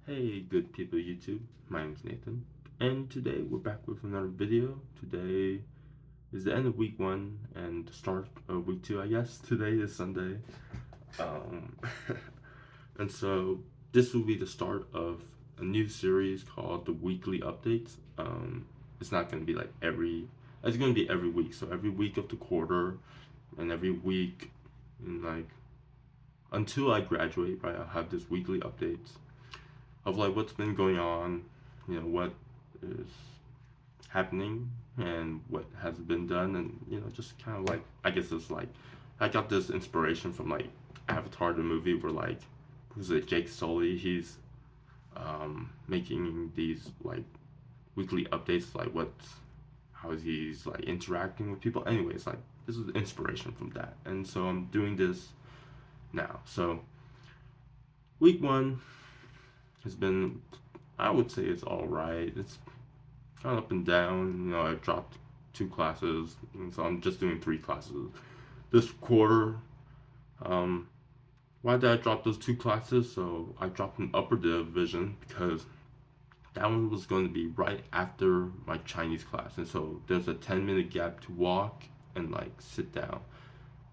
Hey, good people of YouTube. My name is Nathan, and today we're back with another video. Today is the end of week one and the start of week two, I guess. Today is Sunday. Um, and so this will be the start of a new series called the Weekly Updates. It's not going to be it's going to be every week. So every week of the quarter and every week, in until I graduate, right, I'll have this weekly updates of what's been going on, what is happening and what has been done, and just kind of I guess it's I got this inspiration from Avatar the movie where who's it, Jake Sully, he's making these weekly updates how he's interacting with people. Anyways, this is inspiration from that, and so I'm doing this now. So week one has been, I would say it's all right. It's kind of up and down. I dropped two classes, and so I'm just doing three classes this quarter. Um, why did I drop those two classes? So I dropped an upper division because that one was going to be right after my Chinese class, and so there's a 10-minute gap to walk and sit down.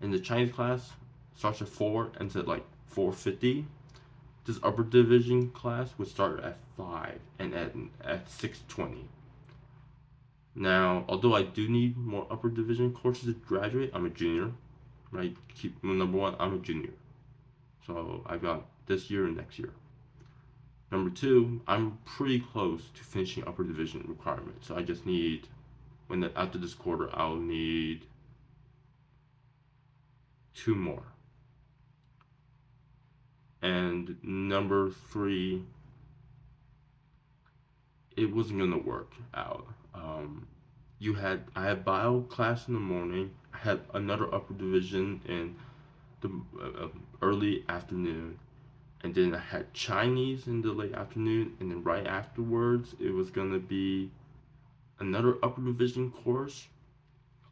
And the Chinese class starts at 4, ends at 4:50. This upper division class would start at 5 and at 6:20. Now, although I do need more upper division courses to graduate, I'm a junior, right? Keep number one, I'm a junior. So I got this year and next year. Number two, I'm pretty close to finishing upper division requirements. So I just need, after this quarter, I'll need two more. And number three, it wasn't gonna work out. I had bio class in the morning. I had another upper division in the early afternoon, and then I had Chinese in the late afternoon, and then right afterwards it was gonna be another upper division course.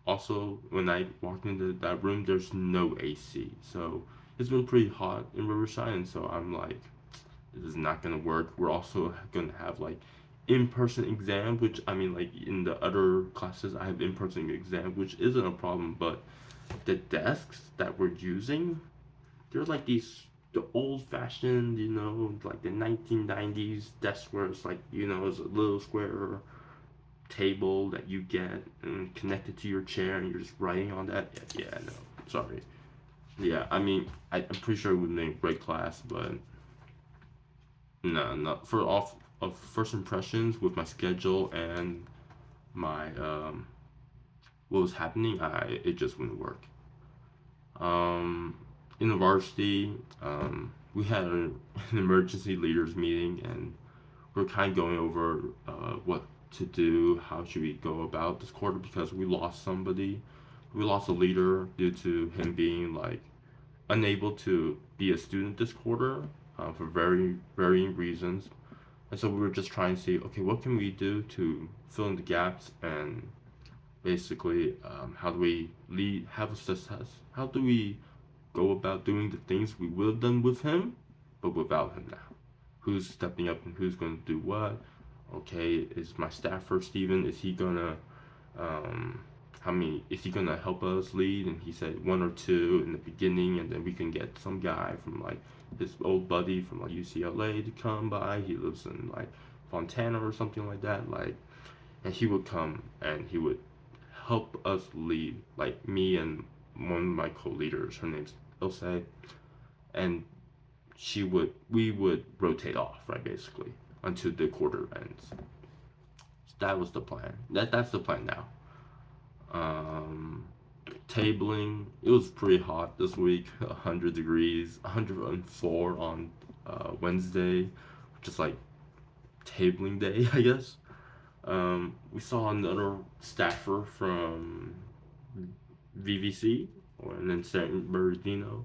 Also, when I walked into that room, there's no AC, so it's been pretty hot in Riverside, and so I'm like, this is not gonna work. We're also gonna have in-person exam, which I mean in the other classes I have in-person exam, which isn't a problem, but the desks that we're using, they're the old-fashioned, the 1990s desk where it's it's a little square table that you get and connected to your chair and you're just writing on that. Yeah, no, sorry. Yeah, I mean, I'm pretty sure it would make great class, but no, not for off of first impressions with my schedule and my what was happening. It just wouldn't work. Um, in the varsity, we had an emergency leaders meeting, and we're kind of going over what to do, how should we go about this quarter because we lost somebody. We lost a leader due to him being unable to be a student this quarter for very varying reasons. And so we were just trying to see, okay, what can we do to fill in the gaps and basically how do we have a success? How do we go about doing the things we would have done with him, but without him now? Who's stepping up and who's going to do what? Okay, is my staffer Steven, is he gonna um, how many is he gonna help us lead? And he said one or two in the beginning, and then we can get some guy from his old buddy from UCLA to come by. He lives in Fontana or something like that. And he would come and he would help us lead, me and one of my co-leaders. Her name's Ilse, and we would rotate off, right, basically until the quarter ends. So that was the plan. That's the plan now. Um, tabling. It was pretty hot this week. 100 degrees, 104 on Wednesday, which is tabling day, I guess. We saw another staffer from VVC or in San Bernardino,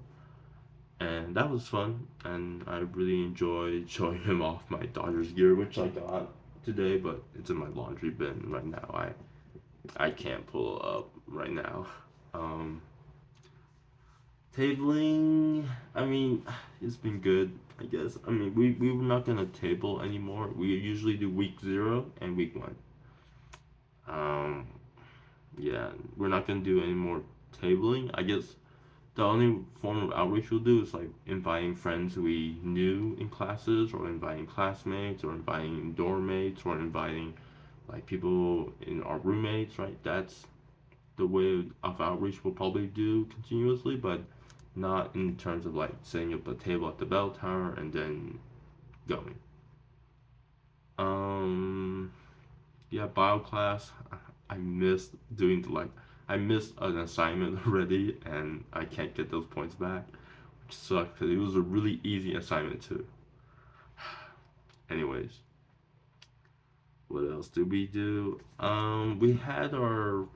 and that was fun. And I really enjoyed showing him off my Dodgers gear, which I got today, but it's in my laundry bin right now. I can't pull it up right now. Um, Tabling, I mean, it's been good, I guess. I mean, we were not gonna table anymore. We usually do week 0 and week 1. Um, yeah, we're not gonna do any more tabling. I guess the only form of outreach we'll do is like inviting friends we knew in classes, or inviting classmates, or inviting dorm mates, or inviting like people in our roommates, right? That's the way of outreach we'll probably do continuously, but not in terms of like setting up a table at the bell tower and then going. Um, yeah, bio class. I missed doing I missed an assignment already, and I can't get those points back, which sucks because it was a really easy assignment too. Anyways, what else did we do? We had our.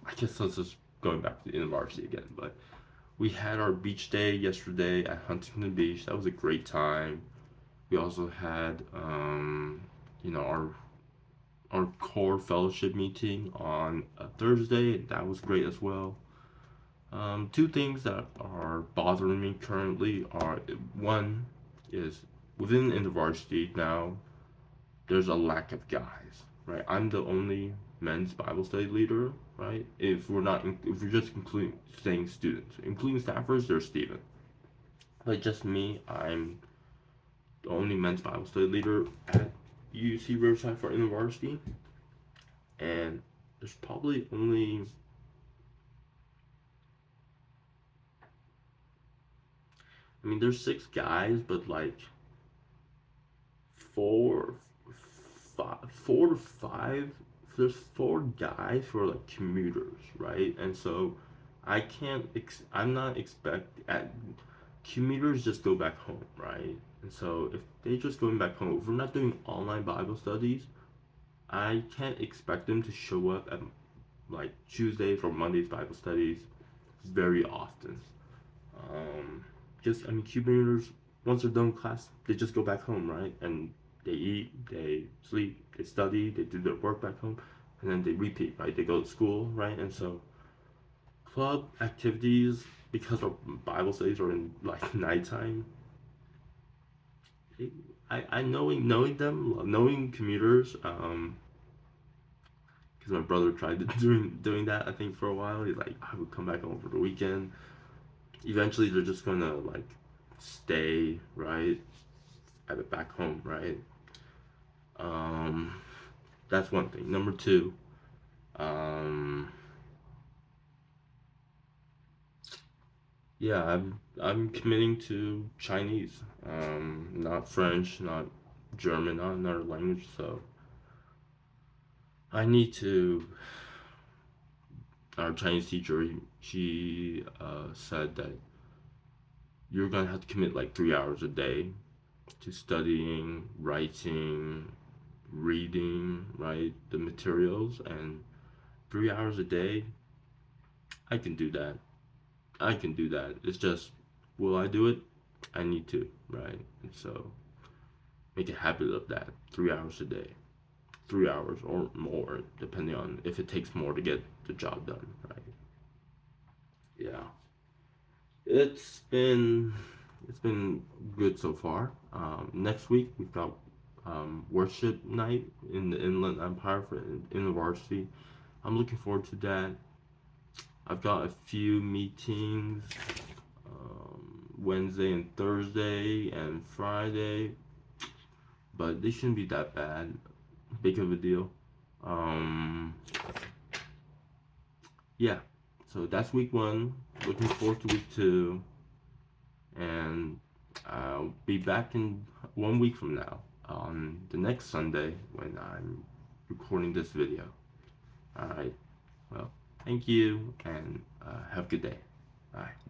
I guess let's just going back to the university again, but we had our beach day yesterday at Huntington Beach. That was a great time. We also had, you know, our core fellowship meeting on a Thursday. That was great as well. Two things that are bothering me currently are, one is within InterVarsity now, there's a lack of guys, right? I'm the only men's Bible study leader, right? If we're just including saying students, including staffers, there's Steven. Like just me, I'm the only men's Bible study leader at UC Riverside for InterVarsity, and there's probably only, I mean, there's 6 guys, but like four, 4 to 5. There's 4 guys who are like commuters, right? And so I can't. I'm not expect at commuters just go back home, right? And so if they just going back home, if we're not doing online Bible studies, I can't expect them to show up at like Tuesdays or Mondays Bible studies very often. Um, just I mean, commuters once they're done with class, they just go back home, right? And they eat, they sleep, they study, they do their work back home, and then they repeat, right? They go to school, right? And so club activities, because our Bible studies are in like nighttime. I knowing them, knowing commuters, because my brother tried doing that I think for a while. He's like, I would come back home for the weekend. Eventually, they're just gonna like stay right at it back home, right? Um, that's one thing. Number two, um, yeah, I'm committing to Chinese, not French, not German, not another language. So I need to. Our Chinese teacher, she said that you're gonna have to commit like 3 hours a day to studying, writing, reading, right, the materials, and 3 hours a day. I can do that. I can do that. It's just, will I do it? I need to, right? And so make a habit of that. 3 hours a day, 3 hours or more, depending on if it takes more to get the job done, right? Yeah, it's been it's been good so far. Next week we've got worship night in the Inland Empire in the varsity. I'm looking forward to that. I've got a few meetings Wednesday and Thursday and Friday, but they shouldn't be that big of a deal. Um, yeah, so that's week 1. Looking forward to week 2, and I'll be back in 1 week from now on the next Sunday when I'm recording this video. All right. Well, thank you, and have a good day. Bye.